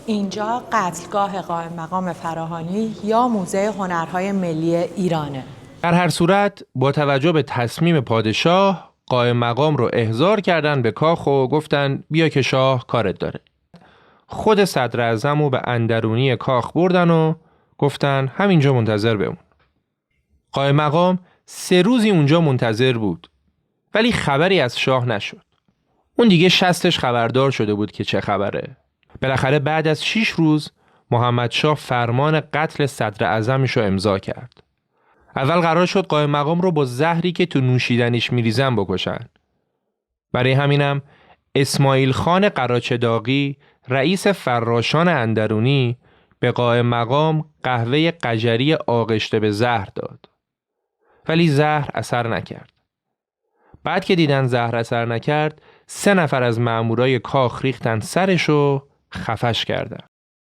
اینجا قتلگاه قائم مقام فراهانی یا موزه هنرهای ملی ایرانه. در هر صورت با توجه به تصمیم پادشاه قائم مقام رو احضار کردن به کاخ و گفتن بیا که شاه کارت داره. خود صدر اعظم رو به اندرونی کاخ بردن و گفتن همینجا منتظر بمون. قائم مقام 3 روزی اونجا منتظر بود ولی خبری از شاه نشد. اون دیگه شستش خبردار شده بود که چه خبره. بالاخره بعد از 6 روز محمد شاه فرمان قتل صدر اعظمش رو امضا کرد. اول قرار شد قائم مقام رو با زهری که تو نوشیدنیش میریزن بکشن. برای همینم اسماعیل خان قراچه‌داغی رئیس فراشان اندرونی به قائم مقام قهوه قجری آغشته به زهر داد. ولی زهر اثر نکرد. بعد که دیدن زهر اثر نکرد 3 نفر از مامورای کاخ ریختن سرش و خفش کردن.